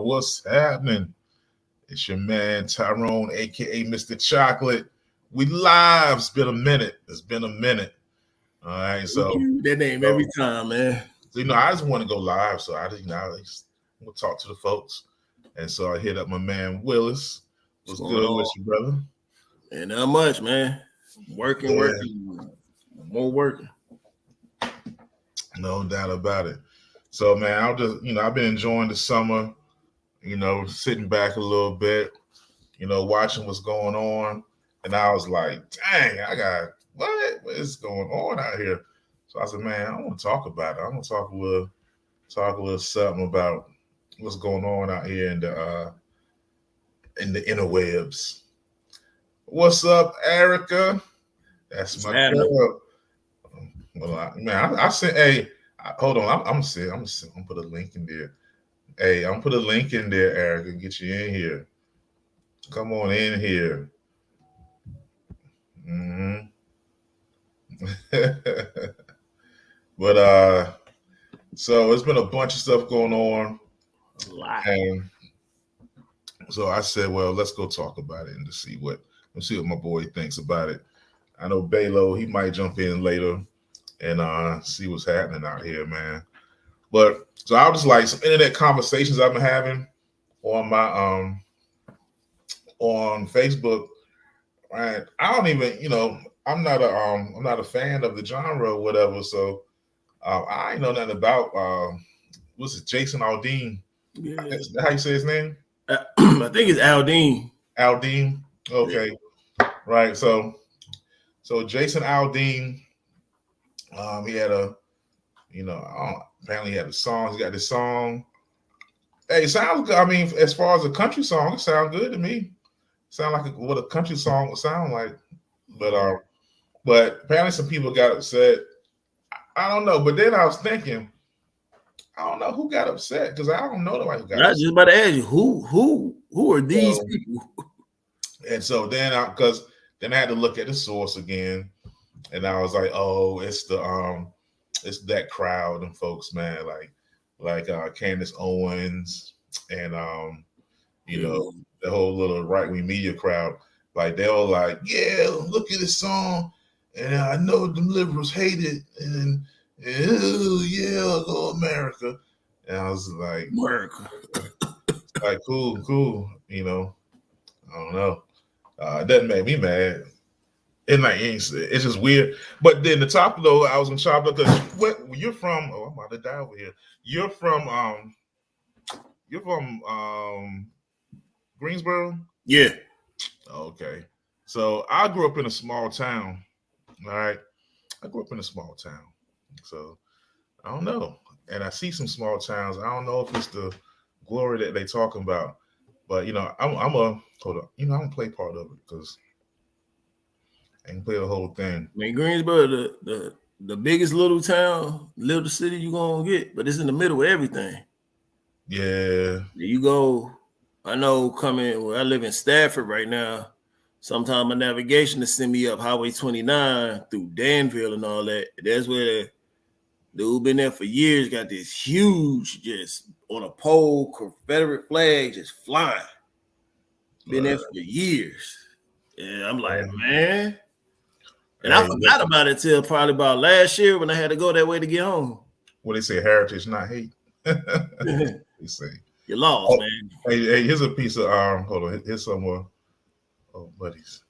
what's happening? It's your man Tyrone, aka Mr. Chocolate. We live. It's been a minute. All right, so that name every time, man. So, I just want to go live, so I just, we'll talk to the folks, and so I hit up my man Willis. What's good with you, brother? And not much, man. Working, more working. No doubt about it. So, man, I'll just, I've been enjoying the summer, sitting back a little bit, watching what's going on. And I was like, dang, what is going on out here? So I said, man, I want to talk about it. I want to talk a little something about what's going on out here in the interwebs. What's up, Erica? That's my girl. Well, I said, hey, hold on. I'm gonna put a link in there. Hey, I'm gonna put a link in there, Erica. Get you in here. Come on in here. Mm-hmm. But so it's been a bunch of stuff going on. A lot. And so I said, well, let's go talk about it and see what my boy thinks about it. I know Balo, he might jump in later and see what's happening out here, man. But so I was just like some internet conversations I've been having on my on Facebook. Right. I don't even, I'm not a fan of the genre or whatever. So I ain't know nothing about what's it, Jason Aldean. Yeah. Is that how you say his name? I think it's Aldean. Aldean. Okay. Yeah. Right. So Jason Aldean, he had apparently he had a song. He got this song. Hey, it sounds good. I mean, as far as a country song, it sounds good to me. Sound like what a country song would sound like. But apparently some people got upset. I don't know. But then I was thinking, I don't know who got upset because I don't know nobody who got upset. I was just about to ask you, who are these people? And so then I had to look at the source again, and I was like, oh, it's it's that crowd and folks, man, like Candace Owens and the whole little right-wing media crowd. Like they were like, yeah, look at this song, and I know the liberals hate it, and yeah, go America. And I was like, America. like cool, I don't know. It doesn't make me mad. It's just weird. But then the topic though, I was gonna chop up because you're from. Oh, I'm about to die over here. You're from Greensboro. Yeah. Okay. So I grew up in a small town. All right. I grew up in a small town. So I don't know. And I see some small towns. I don't know if it's the glory that they talking about. But I'm gonna play part of it because I can play the whole thing. I mean, Greensboro, the biggest little city you gonna get, but it's in the middle of everything. Yeah. You go, I know I live in Stafford right now. Sometimes my navigation to send me up Highway 29 through Danville and all that. That's where the dude been there for years, got this huge, just on a pole, Confederate flag just flying. Been there for years. And I'm like, man. And I forgot about it till probably about last year when I had to go that way to get home. Well, they say heritage, not hate. They say. You're lost, man. Hey, here's a piece of hold on, here's some more. Oh, buddies.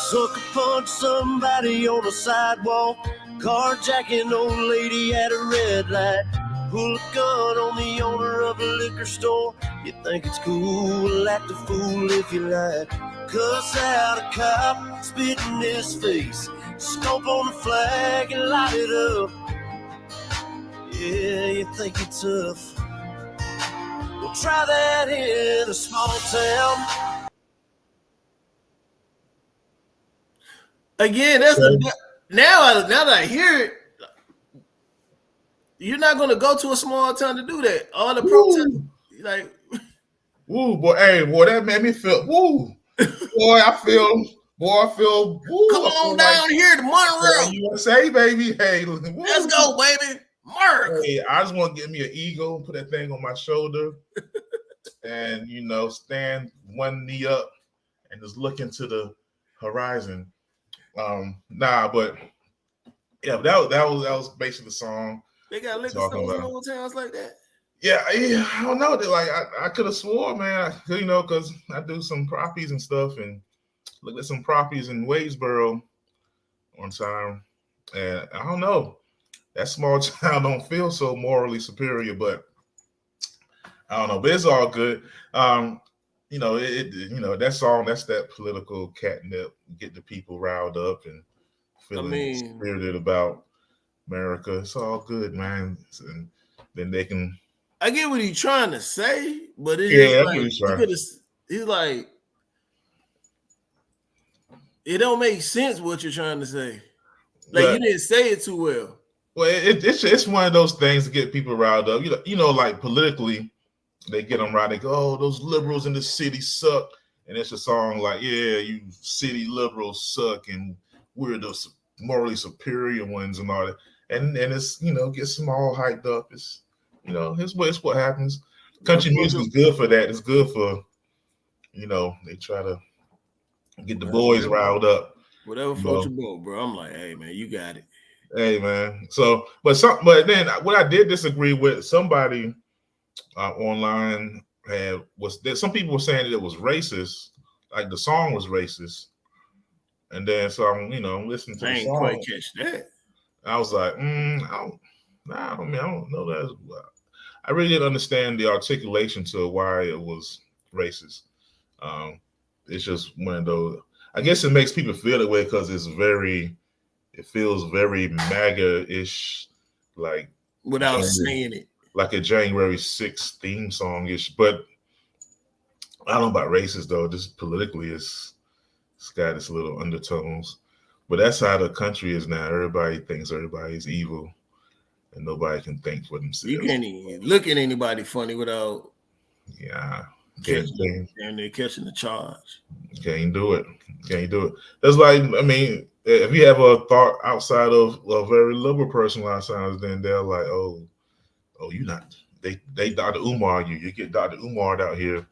Sucker punch somebody on the sidewalk, carjacking old lady at a red light, pull a gun on the owner of a liquor store. You think it's cool, act a fool if you like. Cuss out a cop, spit in his face, stomp on the flag and light it up. Yeah, you think you're tough. Well, try that in a small town. Again, that's now that I hear it, you're not gonna go to a small town to do that. All the protests, like, woo, boy, hey, boy, that made me feel woo. Boy, I feel woo. Come on down here to Monroe. USA, baby. Hey, woo. Let's go, baby. Mark. Hey, I just want to get me an eagle, put that thing on my shoulder, and stand one knee up and just look into the horizon. But yeah, that was basically the song. They got liquor Talking stores in about. old towns like that. Yeah, I don't know. Like I could have swore, man, because I do some properties and stuff, and look at some properties in Wadesboro one time, and I don't know. That small town don't feel so morally superior, but I don't know. But it's all good. That song, that's that political catnip, get the people riled up and feeling spirited about America. It's all good, man. And then they can. I get what he's trying to say, but it's just he's like, it don't make sense what you're trying to say. Like, you didn't say it too well. Well, it's one of those things to get people riled up. Like politically, they get them riled. They go, "Oh, those liberals in the city suck," and it's a song like, "Yeah, you city liberals suck, and we're the morally superior ones," and all that. And it's gets them all hyped up. It's it's what happens. Country music is good for that. It's good for they try to get the boys riled up. Whatever floats your boat, bro. I'm like, hey man, you got it. Hey man. So, but then what I did disagree with, somebody online was that some people were saying that it was racist, like the song was racist, and then so I'm listening to the song. I ain't quite catch that. I was like, I don't know that. I really didn't understand the articulation to why it was racist. It's just one of those. I guess it makes people feel that way because it feels very MAGA-ish, like without saying it, like a January 6th theme song-ish. But I don't know about racist though. Just politically, it's got its little undertones. But that's how the country is now. Everybody thinks everybody's evil, and nobody can think for themselves. You can't even look at anybody funny without catching the charge. Can't do it. That's like, if you have a thought outside of a very liberal person a lot of times, then they're like, oh, you're not. They Dr. Umar you. You get Dr. Umar out here,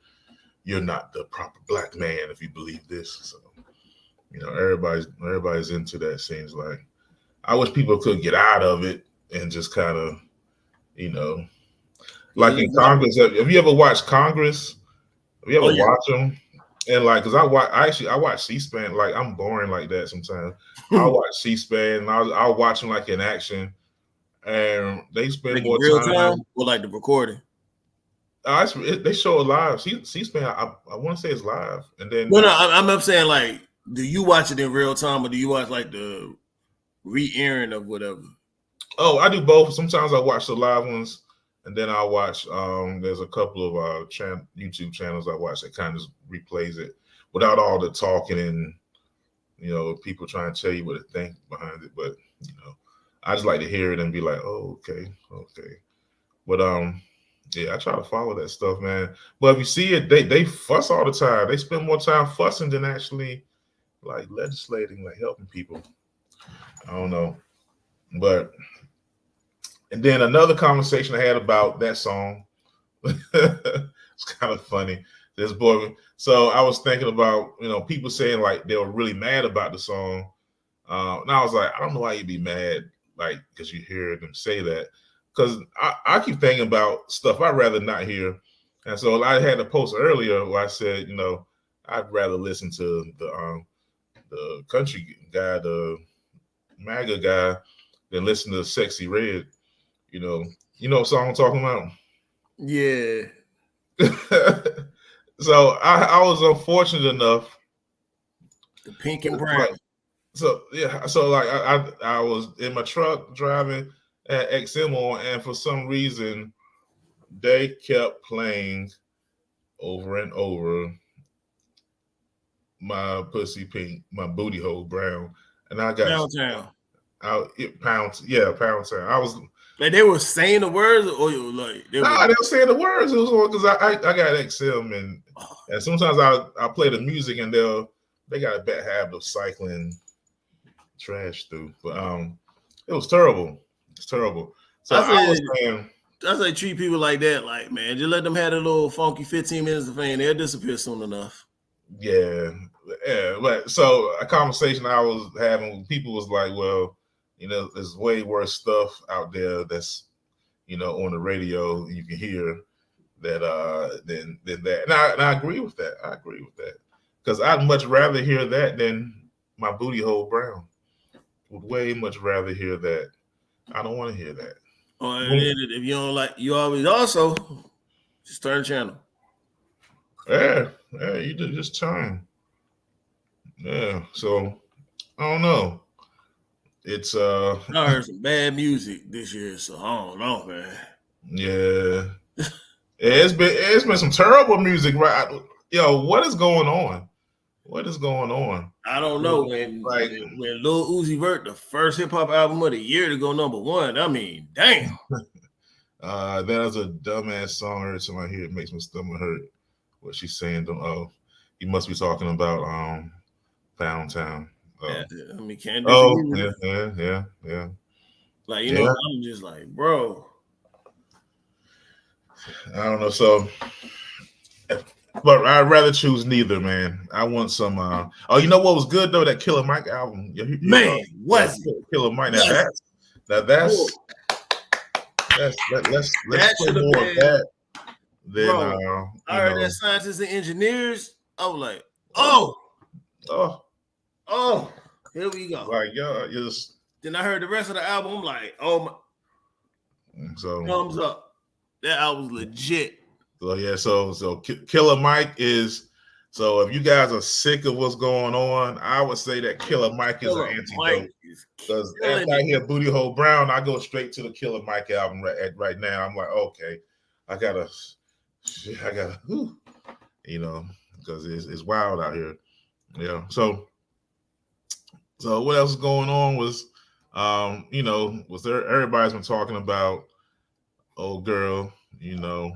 you're not the proper black man if you believe this. So, everybody's into that. Seems like I wish people could get out of it and just kind of, like in Congress. Have you ever watched Congress? Have you ever watch them? And like, cause I watch C-SPAN. Like, I'm boring like that sometimes. I watch C-SPAN and I'll watch them like in action, and they spend more time. Or like the recording. They show it live. C-SPAN. I want to say it's live, and then. Well, no, I'm saying, like, do you watch it in real time or do you watch like the re-airing of whatever? Oh, I do both. Sometimes I watch the live ones. And then I watch. There's a couple of YouTube channels I watch that kind of replays it without all the talking and people trying to tell you what to think behind it. But I just like to hear it and be like, oh, okay. But I try to follow that stuff, man. But if you see it, they fuss all the time. They spend more time fussing than actually like legislating, like helping people. I don't know, but. And then another conversation I had about that song. It's kind of funny. This boy. So I was thinking about, people saying like they were really mad about the song. And I was like, I don't know why you'd be mad, like, because you hear them say that. Because I keep thinking about stuff I'd rather not hear. And so I had a post earlier where I said, I'd rather listen to the country guy, the MAGA guy, than listen to Sexy Red. You know what song I'm talking about? Yeah. So I was unfortunate enough. The pink and brown. So I was in my truck driving at XM on, and for some reason they kept playing over and over my pussy pink, my booty hole brown, and I got Pound Town. I was. Like they were saying the words, or like they were saying the words. It was because I got XM, and sometimes I play the music, and they got a bad habit of cycling trash through. But it was terrible. It's terrible. So I was saying, I say treat people like that, like, man, just let them have a little funky 15 minutes of fame. They'll disappear soon enough. Yeah. But so a conversation I was having, people was like, well, you know, there's way worse stuff out there that's, you know, on the radio you can hear that than that. And I agree with that. I agree with that. Because I'd much rather hear that than my booty hole brown. Would way much rather hear that. I don't want to hear that. Or if you don't like, you always also just turn the channel. Yeah, you just turn. Yeah, so I don't know. It's I heard some bad music this year, so I don't know, man. Yeah. It's been some terrible music, right? Yo, what is going on? What is going on? I don't know. When Lil Uzi Vert, the first hip hop album of the year to go #1, I mean, damn. That was a dumbass song. I heard somebody here. It makes my stomach hurt. What she's saying? Oh, he must be talking about Pound Town. Yeah, I mean, can't disagree. Yeah. Like, you know, I'm just like, bro. I don't know. So, but I'd rather choose neither, man. I want some. Oh, you know what was good though? That Killer Mike album. Man, what? Killer Mike. Let's play more of that. Then, bro, I heard that Scientists and Engineers. I was like, oh, here we go. Like, yo, just. Then I heard the rest of the album. I'm like, oh my. So thumbs up. That album's legit. So yeah, so Killer Mike is. So if you guys are sick of what's going on, I would say that Killer Mike is an antidote. Because after I hear Booty Hole Brown, I go straight to the Killer Mike album right now. I'm like, okay, I gotta, you know, because it's wild out here. Yeah. So what else is going on was, you know, everybody's been talking about old girl. You know,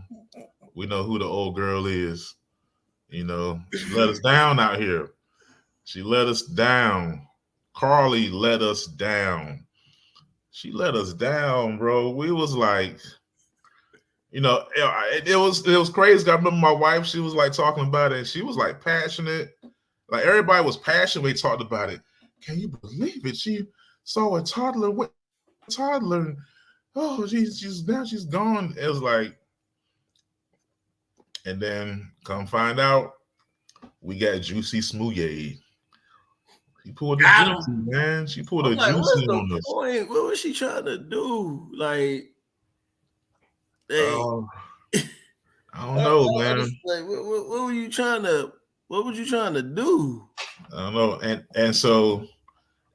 we know who the old girl is. You know, she let us down out here. She let us down. Carly let us down. She let us down, bro. We was like, you know, it was crazy. I remember my wife, she was like talking about it, and she was like passionate. Like everybody was passionate. They talked about it. Can you believe it? She saw a toddler and oh, she's gone. It was like, and then come find out, we got Juicy Smoothie. She pulled the juicy, man. She pulled a juicy on us. What was she trying to do? Like, I don't know, man. Like, what were you trying to? What was you trying to do? I don't know. And so,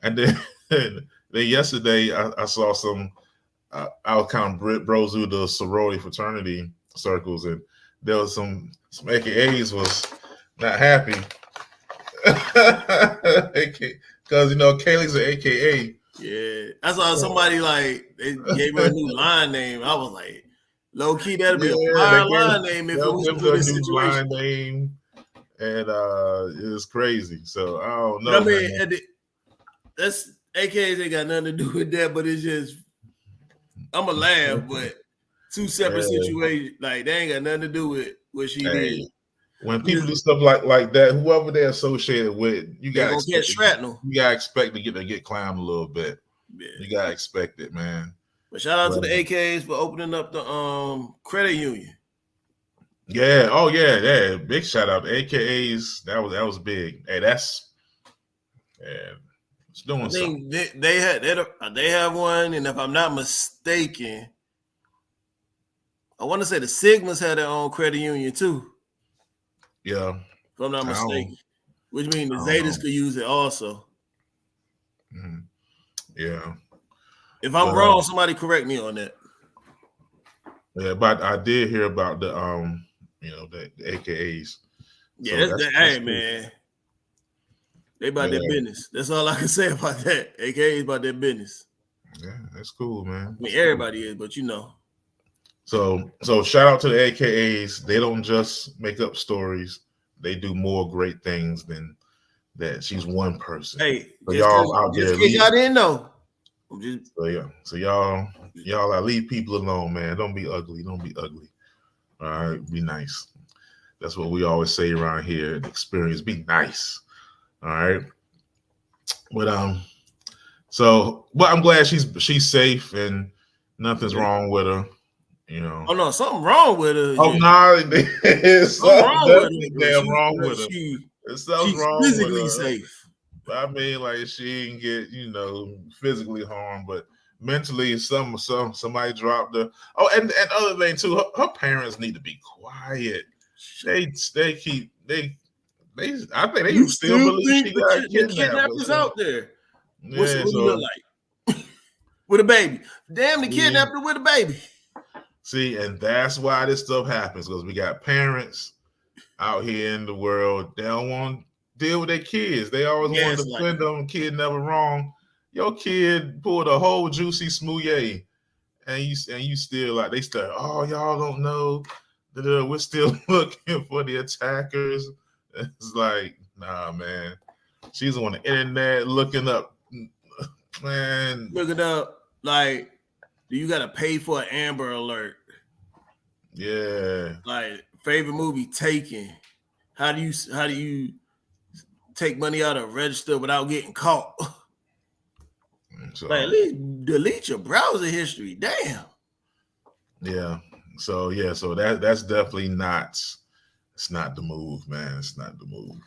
and then then yesterday I saw some. I was kind of bros through the sorority fraternity circles, and there was some AKAs was not happy because you know Kaylee's an AKA. Yeah, I saw somebody like they gave her a new line name. I was like, low key, that'd be a fire line name if it was a new situation. Line name, and it was crazy. So I don't know. But I mean, that's AKAs ain't got nothing to do with that, but it's just I'm a laugh, but two separate situations. Like they ain't got nothing to do with what she did. When people do stuff like that, whoever they're associated with, you gotta get shrapnel. You gotta expect to get clowned a little bit. Yeah. You gotta expect it, man. But shout out to the AKs for opening up the credit union. Yeah. Oh yeah. Big shout out to AKAs. That was big. Hey, it's doing something. They have one, and if I'm not mistaken, I want to say the Sigmas had their own credit union too. Yeah. If I'm not mistaken. Which means the Zetas could use it also. Mm-hmm. Yeah. If I'm wrong, somebody correct me on that. Yeah, but I did hear about the the AKAs. Yeah, so hey man. They about their business. That's all I can say about that. AKAs about their business. Yeah, that's cool, man. I mean, everybody is, but you know. So shout out to the AKAs. They don't just make up stories. They do more great things than that. She's one person. Hey, so y'all out there. Y'all didn't know. So y'all Y'all, I leave people alone, man. Don't be ugly. Don't be ugly. All right, be nice. That's what we always say around here. Experience, be nice. All right. But I'm glad she's safe and nothing's wrong with her. You know. Oh no, something wrong with her. Oh no, there's something definitely damn wrong with her. There's something wrong physically with her. safe. I mean, like she didn't get, physically harmed, but mentally, somebody dropped her. Oh, and other thing too, her parents need to be quiet. I think they still believe she got the kidnappers out there. Yeah, what do you look like? With a baby. Damn, the kidnapper with a baby. See, and that's why this stuff happens, because we got parents out here in the world. They don't want to deal with their kids. They always want to defend them. Kid never wrong. Your kid pulled a whole juicy smoothie, and you still like, they still, oh, y'all don't know. We're still looking for the attackers. It's like, nah, man. She's on the internet looking up, man. Looking up, like, you got to pay for an Amber Alert. Yeah. Like, favorite movie, Taken. How do you take money out of a register without getting caught? So, like, at least delete your browser history. Damn. Yeah. So that's definitely it's not the move, man. It's not the move.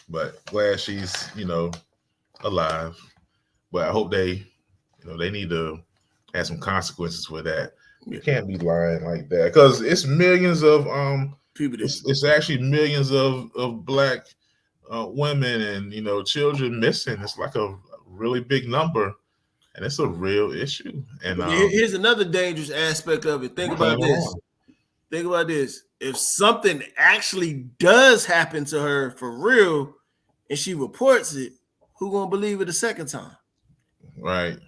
But glad she's, alive. But I hope they need to have some consequences for that. You can't be lying like that, because it's millions of people. It's actually millions of Black women and children missing. It's like a really big number, and it's a real issue. And here's another dangerous aspect of it. Think about this. If something actually does happen to her for real, and she reports it, who gonna believe it a second time? Right.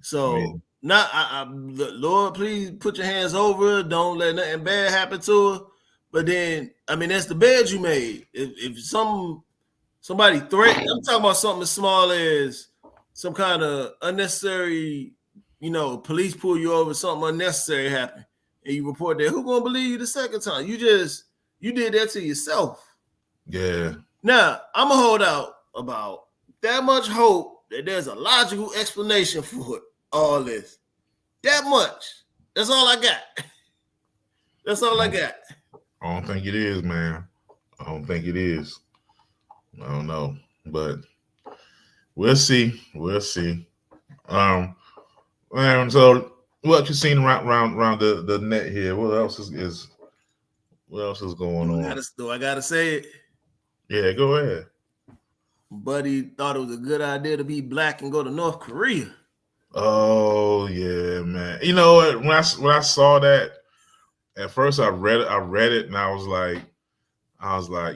So Lord, please put your hands over her. Don't let nothing bad happen to her. But then, I mean, that's the bed you made. If somebody threatened, I'm talking about something as small as some kind of unnecessary, police pull you over, something unnecessary happen, and you report that, who gonna believe you the second time? You did that to yourself. Yeah. Now, I'm gonna hold out about that much hope that there's a logical explanation for it. All this, that much. That's all I got. That's all I got. I don't think it is, man. I don't think it is. I don't know, but we'll see. We'll see. And so what you seen around the net here? What else is going on? I gotta say it? Yeah, go ahead. Buddy thought it was a good idea to be Black and go to North Korea. Oh yeah, man. You know what? When I saw that, at first I read it, and I was like,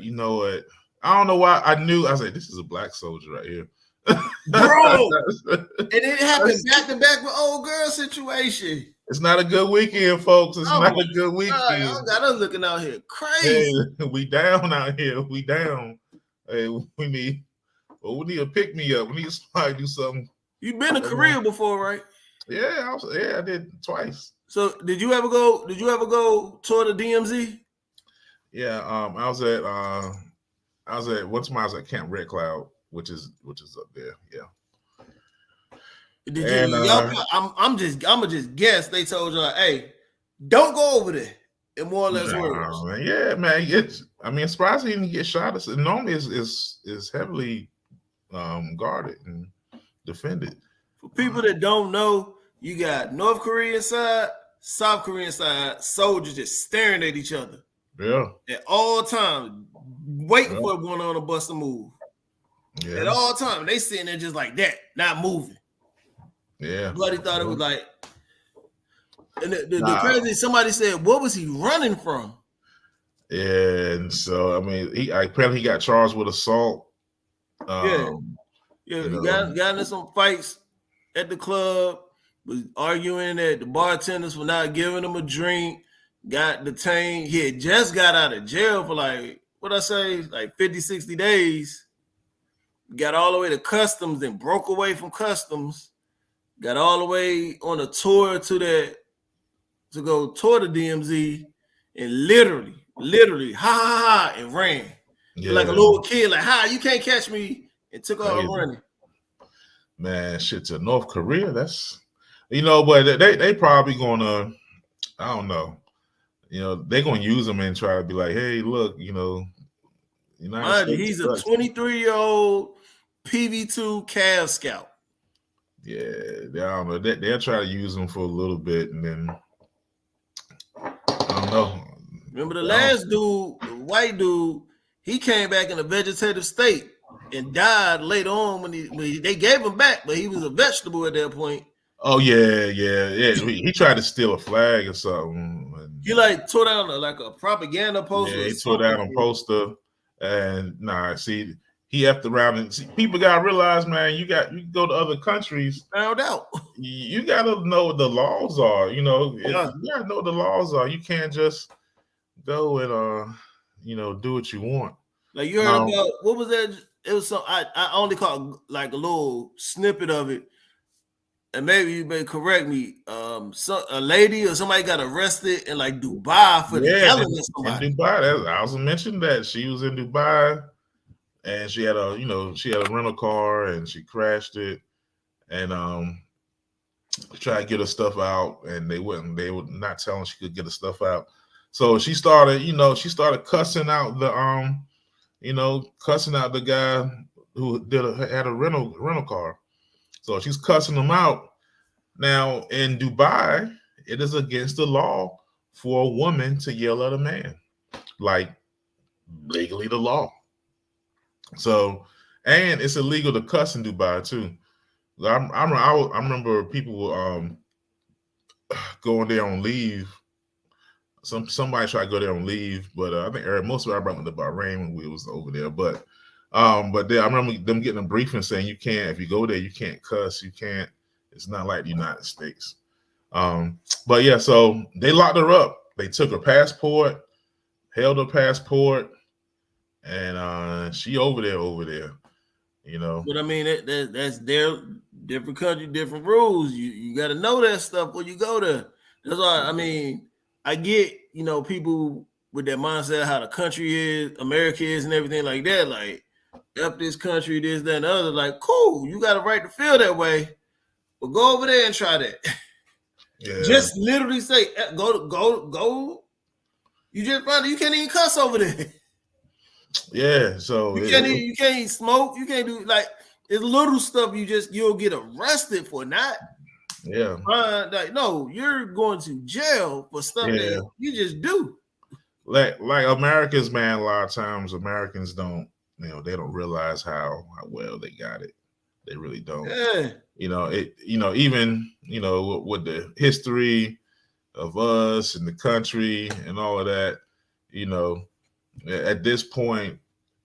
you know what? I don't know why I knew. I said, this is a Black soldier right here, bro. And it happened back to back with old girl situation. It's not a good weekend, folks. It's not a good weekend. Y'all got us looking out here crazy. Hey, we down out here. We down. Hey, we need a pick me up. We need somebody to do something. You've been to Korea before, right? Yeah, I did twice. So did you ever go tour the DMZ? Yeah, I was at one time I was at Camp Red Cloud, which is up there. Yeah. Did you? I'm just guess they told you, hey, don't go over there. In more or less words. Man. Yeah, man. It's surprising he didn't get shot. Normally is heavily guarded and defended. For people that don't know, you got North Korean side, South Korean side, soldiers just staring at each other. Yeah. At all times, waiting for one on a bus to move. Yeah. At all times, they sitting there just like that, not moving. Yeah. Buddy thought it was like, and the crazy, somebody said, what was he running from? Yeah, and so apparently he got charged with assault. He got into some fights at the club, was arguing that the bartenders were not giving him a drink, got detained. He had just got out of jail for like 50, 60 days. Got all the way to customs, then broke away from customs. got all the way on a tour to go tour the DMZ, and literally, ha ha ha, and ran. Yeah. Like a little kid, like, ha, you can't catch me, and took off Crazy. running. Man, shit, to North Korea, that's, but they probably gonna, I don't know, they're gonna use them and try to be like, hey, look, United Mind you, States he's a sucks. 23-year-old PV2 Cav scout. Yeah, I don't know. They'll try to use them for a little bit, and then I don't know. Remember the last dude, the white dude, he came back in a vegetative state and died later on when they gave him back, but he was a vegetable at that point. Oh yeah. He tried to steal a flag or something. He like tore down a propaganda poster. Yeah, he tore down a poster, and see, he effed around, and people gotta realize, man, you go to other countries. Found out. You gotta know what the laws are. You gotta know what the laws are. You can't just go and do what you want. Like you heard about what was that? It was some I only caught like a little snippet of it, and maybe you may correct me. A lady or somebody got arrested in like Dubai for yelling at somebody. In Dubai, I also mentioned that she was in Dubai, and she had a rental car, and she crashed it, and tried to get her stuff out, and they were not telling she could get her stuff out. So she started cussing out the cussing out the guy who had a rental car. So she's cussing him out. Now in Dubai, it is against the law for a woman to yell at a man, like legally the law. So, and it's illegal to cuss in Dubai too. I remember people were going there on leave. Somebody tried to go there on leave, but I think most of our went to Bahrain when we was over there. But I remember them getting a briefing saying you can't, if you go there, you can't cuss, you can't. It's not like the United States. But yeah, so they locked her up. They took her passport, held her passport, and she over there. But I mean, that's their different country, different rules. You got to know that stuff when you go there. That's why I mean, I get people with that mindset how the country is, America is, and everything like that. Like, up this country, this, that, and the other. Like, cool, you got a right to feel that way, but go over there and try that. Yeah. Just literally say, go. You just find you can't even cuss over there. Yeah, so you can't smoke, you can't do like it's little stuff you'll get arrested for, not like no, you're going to jail for stuff that you just do. Like Americans, man, a lot of times Americans don't, they don't realize how well they got it. They really don't. Yeah. Even with the history of us and the country and all of that, at this point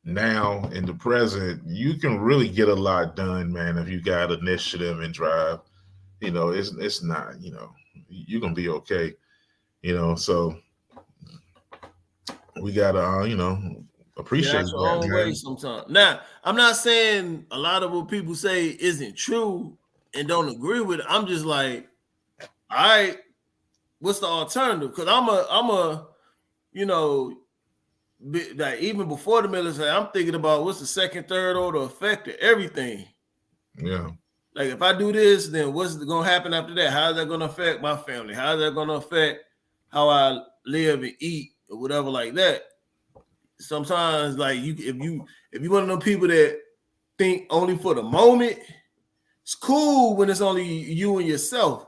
now in the present, you can really get a lot done, man, if you got initiative and drive. It's not, you're gonna be okay. So we gotta appreciate your own way sometimes. Now, I'm not saying a lot of what people say isn't true and don't agree with it. I'm just like, all right, what's the alternative? Because I'm a like even before the military, I'm thinking about what's the second, third order effect of everything. Yeah. Like if I do this, then what's going to happen after that? How is that going to affect my family? How is that going to affect how I live and eat or whatever like that? Sometimes, like if you one of them people that think only for the moment, it's cool when it's only you and yourself.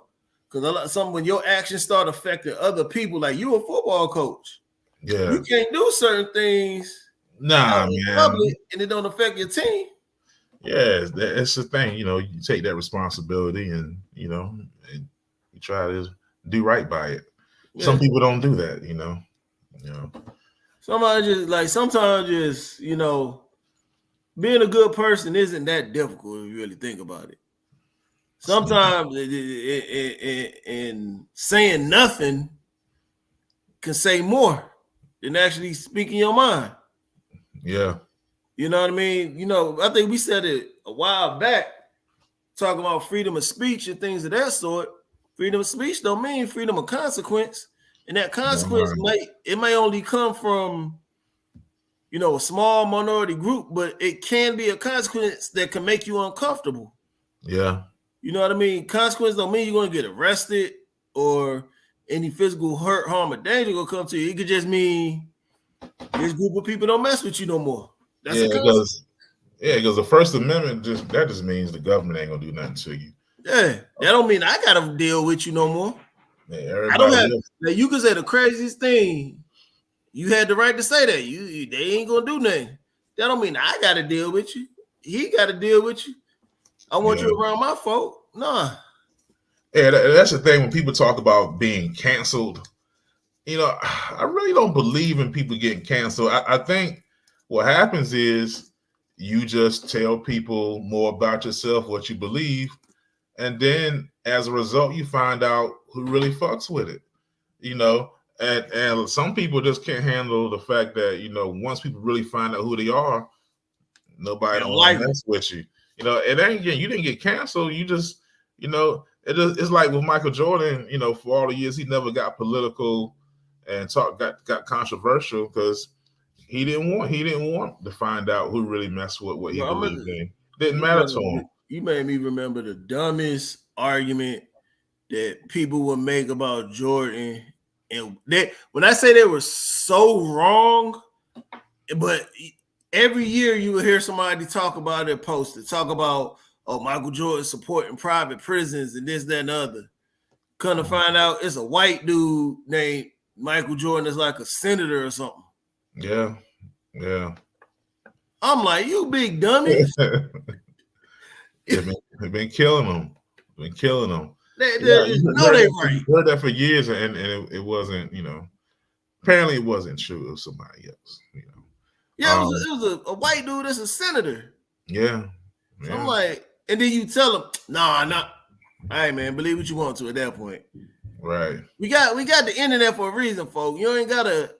Because when your actions start affecting other people, like you a football coach. Yeah, you can't do certain things. Nah, man, public, and it don't affect your team. Yeah, it's the thing. You take that responsibility, and you try to do right by it. Yeah. Some people don't do that. Sometimes just being a good person isn't that difficult if you really think about it. Sometimes in saying nothing can say more than actually speaking your mind. Yeah. You know what I mean? I think we said it a while back. talk about freedom of speech and things of that sort, freedom of speech don't mean freedom of consequence. And that consequence may only come from, a small minority group, but it can be a consequence that can make you uncomfortable. Yeah. You know what I mean? Consequence don't mean you're going to get arrested or any physical hurt, harm, or danger will come to you. It could just mean this group of people don't mess with you no more. That's a consequence. Because the First Amendment just means the government ain't gonna do nothing to you. Yeah, that don't mean I gotta deal with you no more. Yeah, I don't have. Now you can say the craziest thing. You had the right to say that. They ain't gonna do nothing. That don't mean I gotta deal with you. He gotta deal with you. I want you around my folk. Nah. Yeah, that's the thing when people talk about being canceled. I really don't believe in people getting canceled. I think what happens is you just tell people more about yourself, what you believe, and then as a result, you find out who really fucks with it. And some people just can't handle the fact that once people really find out who they are, nobody don't want to mess with you. It ain't you didn't get canceled. You just it's like with Michael Jordan. For all the years he never got political and got controversial because he didn't want to find out who really messed with what he believed in. Didn't matter to him. You made me remember the dumbest argument that people would make about Jordan, and when I say they were so wrong, but every year you would hear somebody talk about it, posted, talk about Michael Jordan supporting private prisons and this, that, and the other. Come to find out, it's a white dude named Michael Jordan is like a senator or something. Yeah. I'm like, you big dummies. They've been killing them. They right. Heard that for years, and it wasn't, apparently it wasn't true of somebody else, Yeah, it was a white dude that's a senator. Yeah. So I'm like, and then you tell him, nah. All right, man, believe what you want to at that point. Right. We got the internet for a reason, folks. You ain't gotta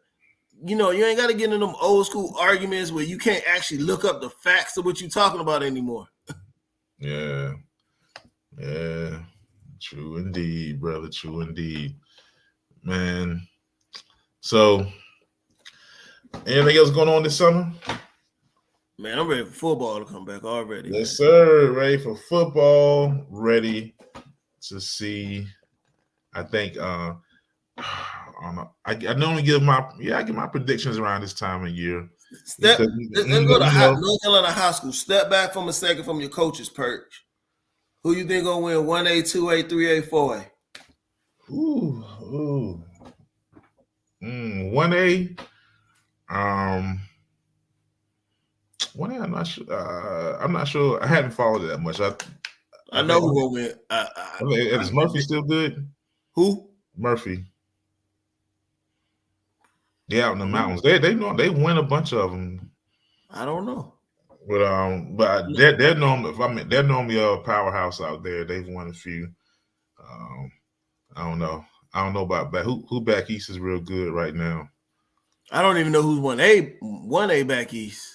get into them old school arguments where you can't actually look up the facts of what you're talking about anymore. Yeah. True indeed, brother. True indeed, man. So, anything else going on this summer? Man, I'm ready for football to come back already. Yes, sir. Ready for football. Ready to see. I think. I normally give my predictions around this time of year. Let's go to North Carolina high school. Step back from a second from your coach's perch. Who you think gonna win 1A, 2A, 3A, 4A? 1A. 1A. I'm not sure. I haven't followed it that much. I know who will win. Is Murphy still good? Who? Murphy. They out in the mountains. They know they win a bunch of them. I don't know. But they're normally a powerhouse out there. They've won a few. I don't know about back. Who back east is real good right now? I don't even know who's 1A back east.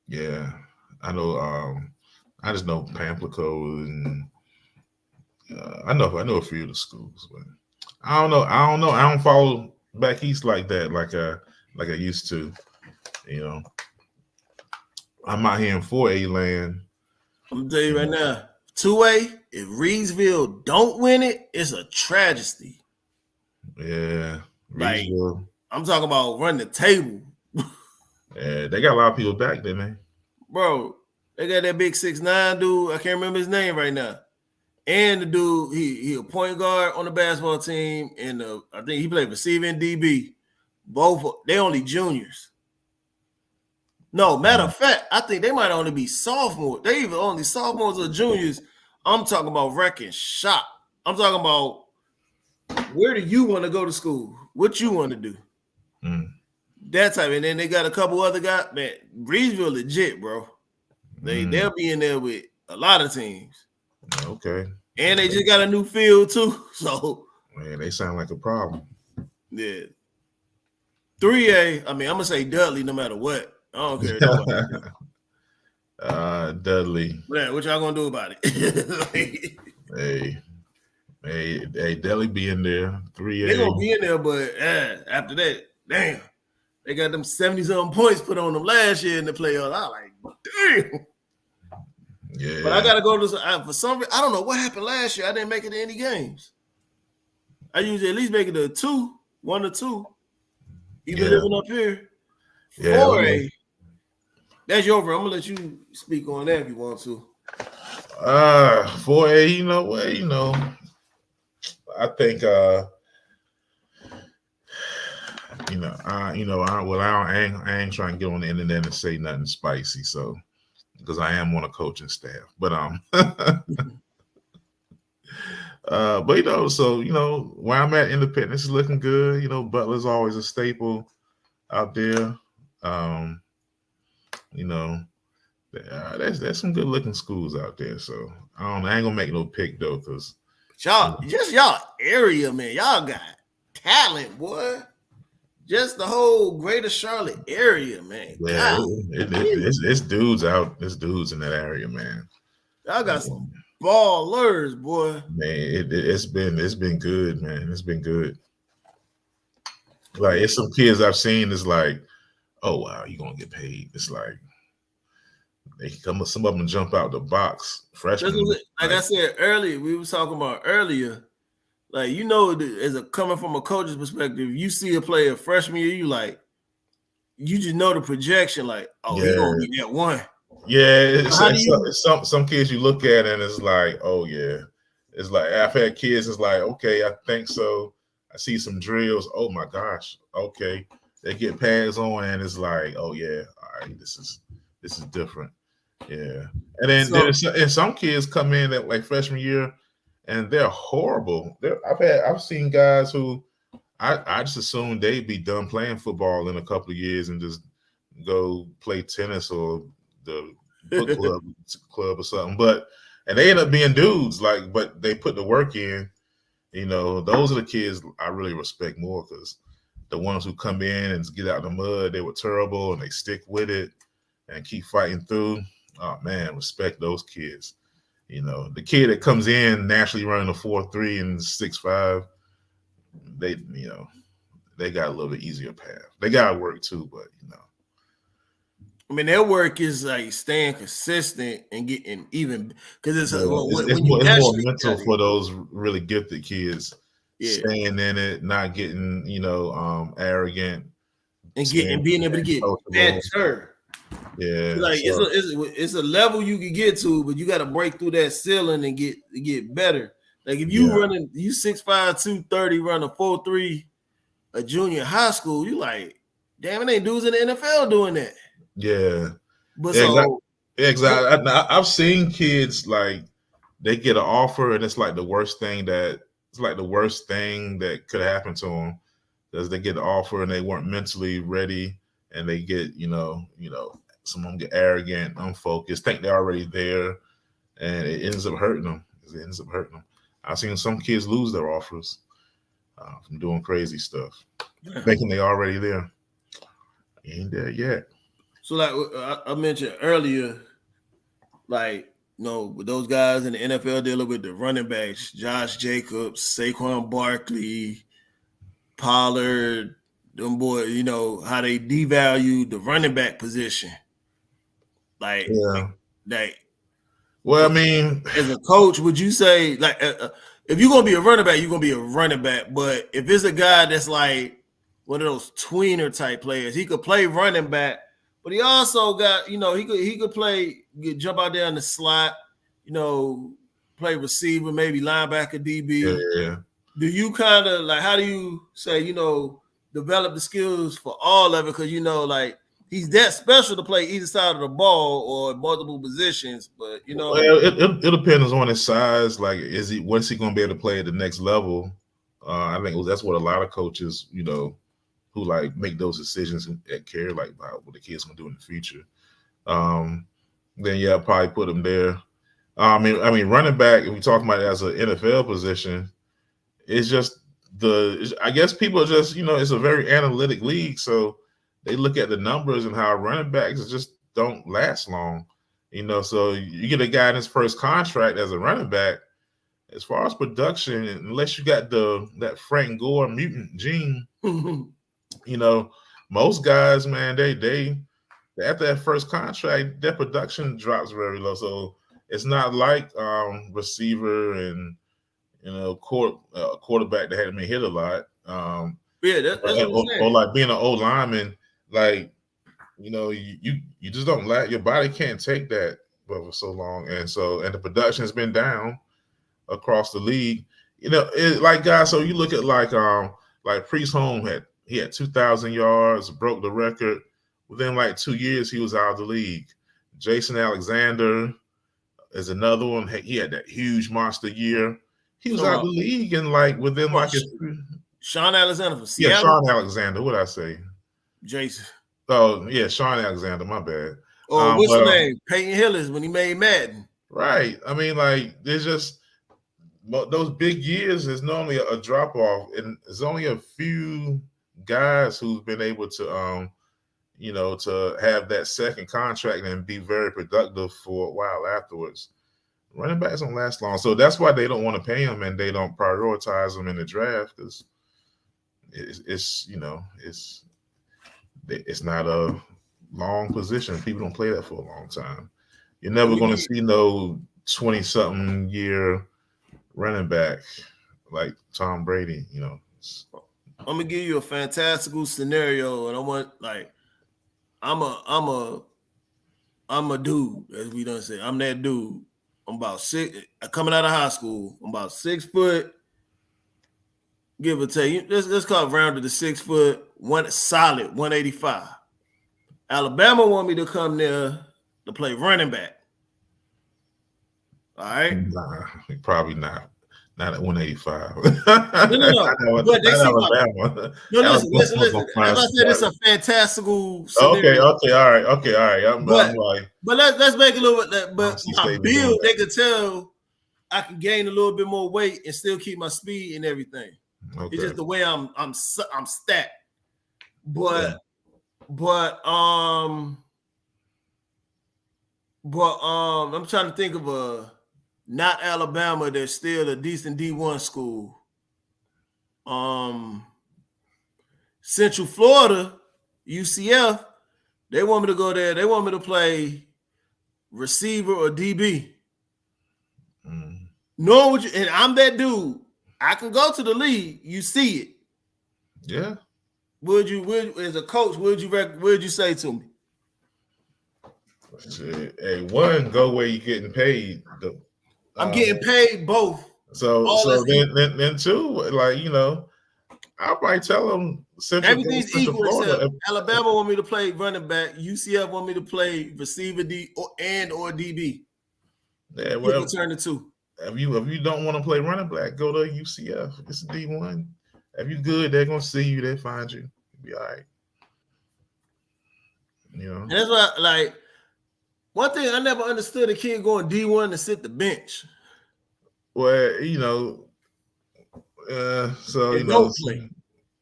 Yeah, I know. I just know Pamplico, and I know a few of the schools, but I don't know. I don't follow back east like that, like I used to. I'm out here in 4A land. I'm gonna tell you right now, 2A. If Reedsville don't win it, it's a tragedy. Yeah, Reedsville. I'm talking about run the table. Yeah, they got a lot of people back there, man. Bro, they got that big 6'9" dude. I can't remember his name right now. And the dude, he a point guard on the basketball team, and I think he played receiving DB. Both they only juniors. No, matter of fact, I think they might only be sophomores. They either only sophomores or juniors. I'm talking about wrecking shop. I'm talking about where do you want to go to school? What you want to do? That type. And then they got a couple other guys. Man, Reedsville legit, bro. They'll be in there with a lot of teams. Okay. And they just got a new field too. So man, they sound like a problem. Yeah. 3A, I mean, I'm gonna say Dudley no matter what. I don't care. Dudley. Man, what y'all gonna do about it? Hey, Dudley be in there. 3A. They gonna be in there, but after that, damn, they got them 70-something points put on them last year in the playoffs. I like, damn. Yeah. But I gotta go to for some reason. I don't know what happened last year. I didn't make it to any games. I usually at least make it to 1 or 2. Even living up here. 4A. That's your over. I'm gonna let you speak on that if you want to. 4A, you know what? I think I ain't trying to get on the internet and say nothing spicy, so because I am on a coaching staff. But so where I'm at, Independence is looking good. Butler's always a staple out there. There's some good looking schools out there. So I ain't gonna make no pick though, because y'all area, man. Y'all got talent, boy. Just the whole greater Charlotte area, man. Yeah, it's dudes out. There's dudes in that area, man. Y'all got some ballers, boy. Man, it's been good, man. It's been good. Like, it's some kids I've seen. It's like, oh wow, you gonna get paid. It's like some of them jump out the box. Freshmen, like I said earlier, we were talking about earlier. Like, as coming from a coach's perspective, you see a player freshman year, you just know the projection. Like, he's gonna be that one. Yeah, some kids you look at and it's like, oh yeah, it's like I've had kids. It's like, okay, I think so. I see some drills. Oh my gosh, okay. They get pads on and it's like, oh yeah, all right, this is different. Yeah, and then some kids come in at like freshman year and they're horrible. I've seen guys who I just assumed they'd be done playing football in a couple of years and just go play tennis or the book club or something. And they end up being dudes, but they put the work in. Those are the kids I really respect more, because the ones who come in and get out of the mud, they were terrible and they stick with it and keep fighting through. Oh man, respect those kids. The kid that comes in naturally running a 4.3 and 6.5, they got a little bit easier path. They got to work too, but I mean, their work is like staying consistent and getting even, because it's more mental for those really gifted kids. Yeah. Staying in it, not getting arrogant, and being able to get better. Yeah, like it's a level you can get to, but you got to break through that ceiling and get better. Like if you running, you 6'5", 230, run a 4.3, a junior high school, you like, damn, it ain't dudes in the NFL doing that. Yeah, but exactly. I've seen kids like they get an offer and it's like the worst thing that could happen to them, because they get an offer and they weren't mentally ready, and they get some of them get arrogant, unfocused, think they're already there, and it ends up hurting them. I've seen some kids lose their offers from doing crazy stuff, thinking they're already there. Ain't there yet. So like I mentioned earlier, like, with those guys in the NFL dealing with the running backs, Josh Jacobs, Saquon Barkley, Pollard, them boys, how they devalue the running back position. Like, well, I mean, as a coach, would you say, like, if you're going to be a running back, you're going to be a running back. But if it's a guy that's like one of those tweener type players, he could play running back, but he also got, he could play, jump out there in the slot, play receiver, maybe linebacker, DB. Yeah. Do you kind of like, how do you say, develop the skills for all of it? Because, like, he's that special to play either side of the ball or multiple positions, but Well, it depends on his size. Like, what's he going to be able to play at the next level? I think that's what a lot of coaches, who like make those decisions and care like about what the kid's going to do in the future. Then I'll probably put him there. I mean, running back, if we talk about it as an NFL position, it's just I guess people are just, it's a very analytic league, so they look at the numbers and how running backs just don't last long. So you get a guy in his first contract as a running back. As far as production, unless you got that Frank Gore mutant gene, most guys, man, they after that first contract, their production drops very low. So it's not like receiver and quarterback that had been hit a lot. That's what I'm saying. Or like being an old lineman, like you just don't your body can't take that for so long, and the production has been down across the league. Guys. So you look at like Priest Holmes he had 2,000 yards, broke the record. Within like 2 years, he was out of the league. Jason Alexander is another one. He had that huge monster year. He was out of the league and within Sean Alexander from Seattle. Yeah, Sean Alexander. What'd I say? Jason. Oh yeah, Sean Alexander. My bad. Oh, what's his name? Peyton Hillis when he made Madden. Right. I mean, there's just those big years. There's normally a drop off, and there's only a few guys who've been able to to have that second contract and be very productive for a while afterwards. Running backs don't last long, so that's why they don't want to pay them and they don't prioritize them in the draft because it's not a long position. People don't play that for a long time. You're never going to see no 20-something year running back like Tom Brady. I'm gonna give you a fantastical scenario, and I want I'm a dude, as we done said. I'm that dude. I'm about 6, coming out of high school. I'm about 6 foot, give or take. Let's call it rounded to 6 foot, solid 185. Alabama want me to come there to play running back. All right? Nah, probably not. Not at 185. No. But they see Alabama. No, listen. As I said, it's a fantastical scenario. Okay, all right. But let's make it a little bit. But my build, they could tell I can gain a little bit more weight and still keep my speed and everything. Okay. It's just the way I'm stacked. But I'm trying to think of a. Not Alabama, there's still a decent D1 school. Central Florida, UCF, they want me to go there. They want me to play receiver or DB. No, and I'm that dude. I can go to the league. You see it. Yeah. Would as a coach, would you say to me? Hey, one, go where you're getting paid. I'm getting paid both. So then two, I'll probably tell them everything's equal except Alabama want me to play running back, UCF want me to play receiver or DB. Yeah, well, turn the two. If you don't want to play running back, go to UCF. It's a D1. If you good, they're gonna see you. They find you. You'll be all right. And that's why, one thing I never understood: a kid going D1 to sit the bench. Well,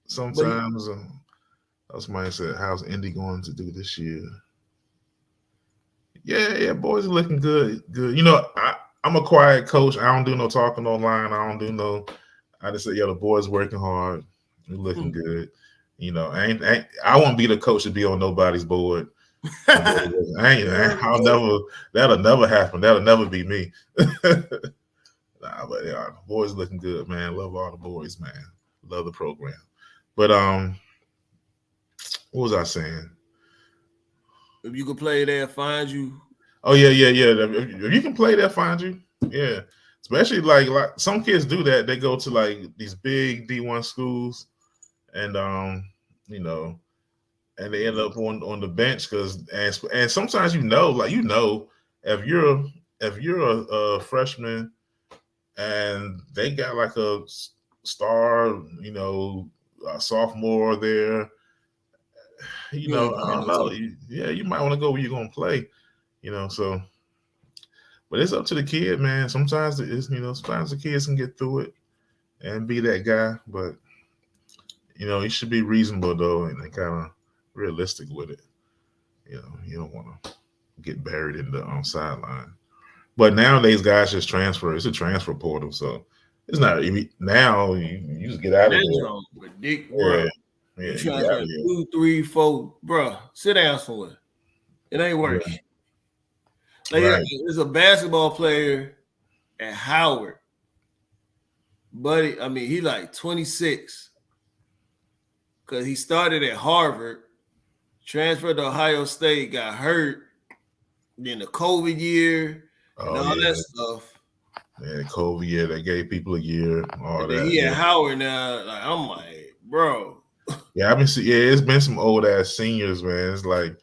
sometimes somebody said, "How's Indy going to do this year?" Yeah, boys are looking good. I'm a quiet coach. I don't do no talking online. I just say, the boys working hard. We're looking good. I won't be the coach to be on nobody's board. That'll never happen. That'll never be me. But the boys looking good, man. Love all the boys, man. Love the program. But what was I saying? If you could play there, find you. Oh yeah. If you can play there, find you. Yeah. Especially like some kids do that. They go to these big D1 schools, and and they end up on the bench and sometimes if you're a freshman and they got a star, a sophomore there, I don't know. You might want to go where you're gonna play, so. But it's up to the kid, man. Sometimes sometimes the kids can get through it and be that guy, but you should be reasonable though and kind of realistic with it. You don't want to get buried in the sideline. But nowadays, guys just transfer. It's a transfer portal, so it's not now. You just get out of there. Ridiculous, bro. Yeah, You you get out transfer of there. 2, 3, 4, bro. Sit down somewhere. It ain't working. Like, Right. there's a basketball player at Howard, buddy. I mean, he like 26 because he started at Harvard, transferred to Ohio State, got hurt. Then the COVID year and all that stuff. Yeah, COVID year, they gave people a year, all And that. he at Howard now. Like, I'm like, bro. Yeah, it's been some old ass seniors, man. It's like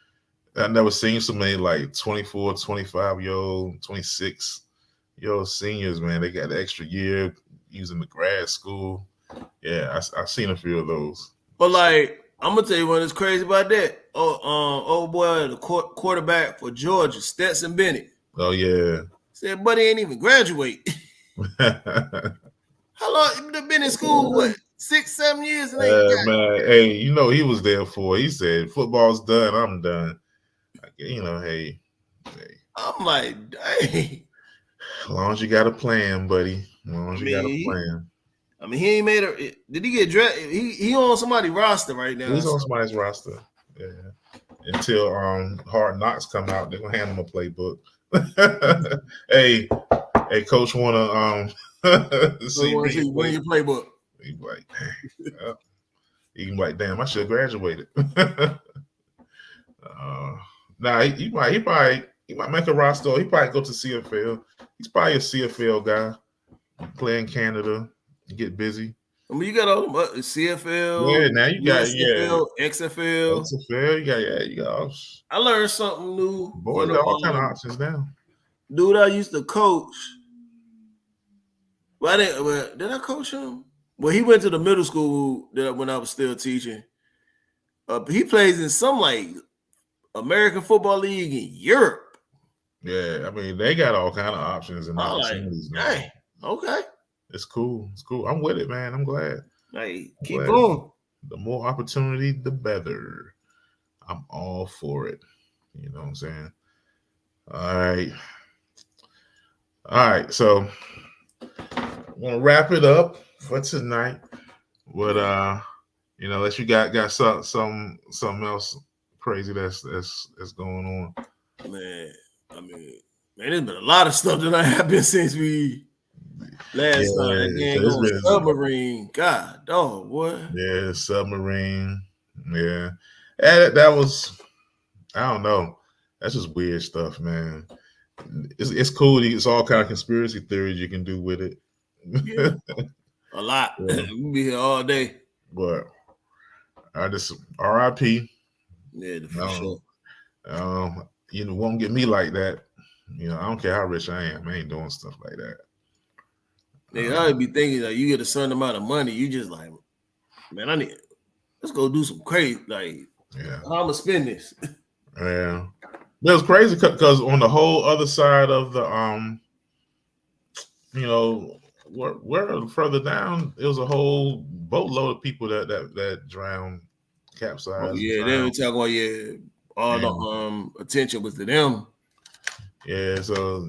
I never seen so many like 24, 25-year-old, 26-year-old seniors, man. They got the extra year using the grad school. Yeah, I've seen a few of those. But like, I'm gonna tell you what's crazy about that. Old boy, the quarterback for Georgia, Stetson Bennett. Oh yeah. Said, buddy ain't even graduate. How long you been in school? What, 6, 7 years? And man, hey, you know he was there for. He said, "Football's done. I'm done." You know, hey. I'm like, dang. As long as you got a plan, buddy. As long as you got a plan. I mean, he ain't made a. Did he get drafted? He on somebody's roster right now. He's on somebody's roster. Yeah. Until Hard Knocks come out, they're gonna hand him a playbook. hey, Coach wanna see win your playbook. He's like, dang. He can be like, damn, I should have graduated. Nah, he might make a roster. He probably go to CFL. He's probably a CFL guy. Play in Canada, get busy. I mean, you got all the CFL. Yeah, now you got XFL, XFL. You got. I learned something new. Boy, got all kind of options now. Dude, I used to coach. Well, did I coach him? Well, he went to the middle school when I was still teaching. He plays in some like American Football League in Europe. Yeah, I mean they got all kind of options and opportunities. Hey, okay. It's cool. It's cool. I'm with it, man. I'm glad. Hey, keep going. The more opportunity, the better. I'm all for it. You know what I'm saying? All right. So I'm gonna wrap it up for tonight. But unless you got something else crazy that's going on. Man, I mean, there's been a lot of stuff that happened since we last time. Again, submarine. God, dog, what? Yeah, submarine. Yeah. And that was, I don't know. That's just weird stuff, man. It's cool. It's all kind of conspiracy theories you can do with it. Yeah. A lot. Yeah. We'll be here all day. But I just RIP. Yeah, for sure. Won't get me like that. I don't care how rich I am. I ain't doing stuff like that. Nigga, I would be thinking like you get a certain amount of money, you just like, man, let's go do some crazy. Like, how I'm gonna spend this? Yeah, it was crazy because on the whole other side of the where further down, it was a whole boatload of people that drowned, capsized. Oh, yeah, they were talking about all the attention was to them. Yeah, so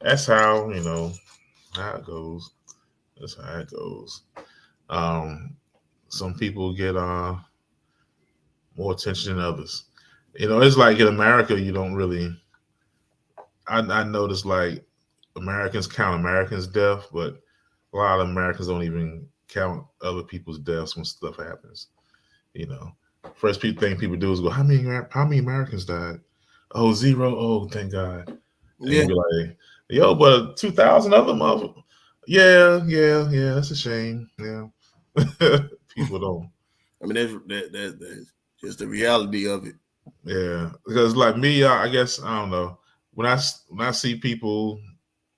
that's how how it goes. That's how it goes. Some people get more attention than others. It's like in America, you don't really. I noticed like Americans count Americans' death, but a lot of Americans don't even count other people's deaths when stuff happens. First thing people do is go, how many Americans died? Oh, 0. Oh, thank God. And you be like, yo, but 2,000 of them of them. Yeah, that's a shame. Yeah. People don't. I mean, that's just the reality of it. Yeah, because like me, I guess I don't know. When I see people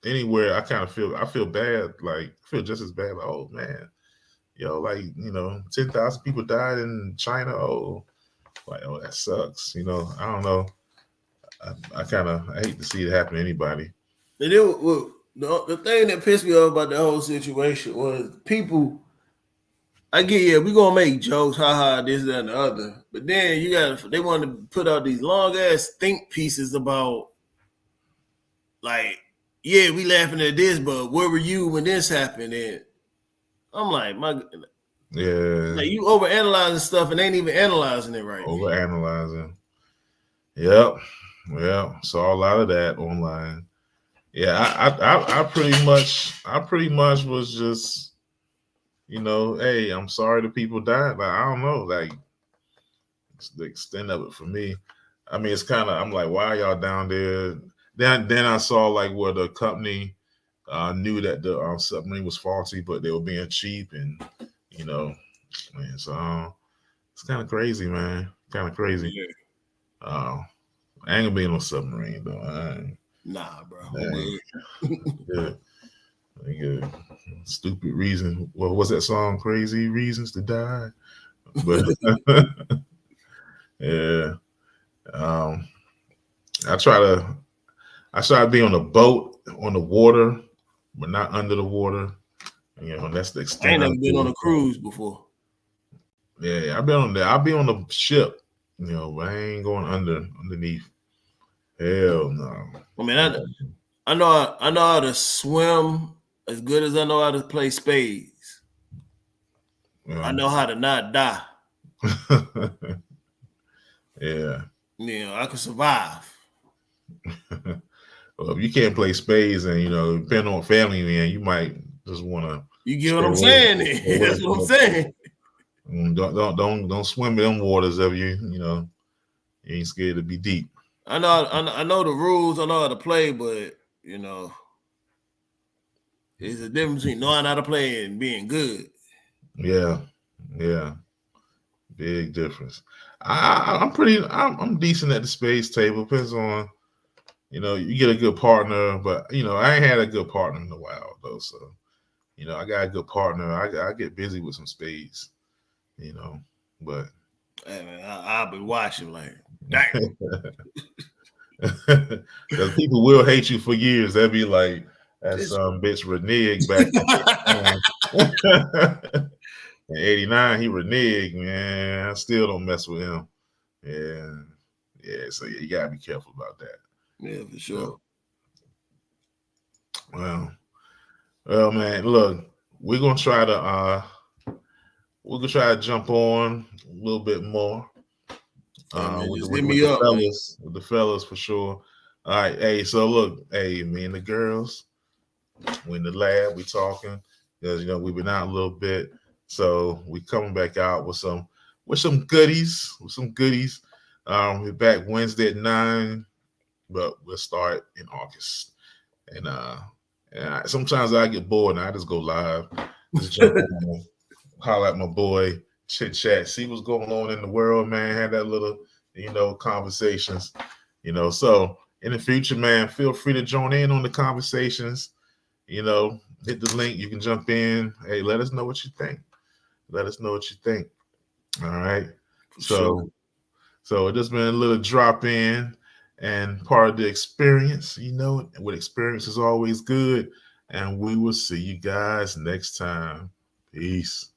anywhere, I feel bad. Like I feel just as bad. Like, oh man, 10,000 people died in China. Oh, that sucks. I don't know. I hate to see it happen to anybody. And the thing that pissed me off about the whole situation was people. I get, yeah, we gonna make jokes, haha, this, that, and the other. But then they want to put out these long ass think pieces about, like, yeah, we laughing at this, but where were you when this happened? And I'm like, like you overanalyzing stuff and ain't even analyzing it right. Overanalyzing. Yep. Saw a lot of that online. Yeah, I pretty much was just, hey, I'm sorry the people died. Like, I don't know, like, it's the extent of it for me. I mean, it's kind of, I'm like, why are y'all down there? Then I saw like where the company knew that the submarine was faulty, but they were being cheap, and man, so it's kind of crazy, man. Kind of crazy. Yeah. I ain't gonna be in no submarine though. Nah, bro. Good. Good. Stupid reason. What was that song? Crazy Reasons to Die. But yeah. I try to be on a boat on the water, but not under the water. That's the extent. I ain't never been on a cruise before. Yeah, I've been on there. I'll be on the ship, but I ain't going underneath. Hell no. I mean, I know how to swim as good as I know how to play spades. I know how to not die. Yeah. I can survive. Well, if you can't play spades, and depending on family, man, you might just want to. You get what I'm saying? That's what I'm saying. Don't swim in them waters if you ain't scared to be deep. I know the rules. I know how to play, but there's a difference between knowing how to play and being good. Yeah, big difference. I'm decent at the spades table. Depends on, you get a good partner, but I ain't had a good partner in a while though. So, I got a good partner. I get busy with some spades, but. Hey man, I'll be watching like, dang. Because people will hate you for years. They'll be like, that's some bitch reneged back in 89. He reneged, man. I still don't mess with him. Yeah. So you gotta be careful about that. Yeah, for sure. Well, man. Look, we're gonna try to jump on a little bit more. With the fellas for sure. All right, hey, so look, hey, me and the girls, we in the lab, we talking, because we've been out a little bit, so we coming back out with some goodies, we're back Wednesday at 9, but we'll start in August, and sometimes I get bored and I just go live, just jump on, holler at my boy, chit chat, see what's going on in the world, man. Have that little, conversations, So in the future, man, feel free to join in on the conversations. Hit the link. You can jump in. Hey, let us know what you think. All right. So it just been a little drop in and part of the experience. What experience is always good. And we will see you guys next time. Peace.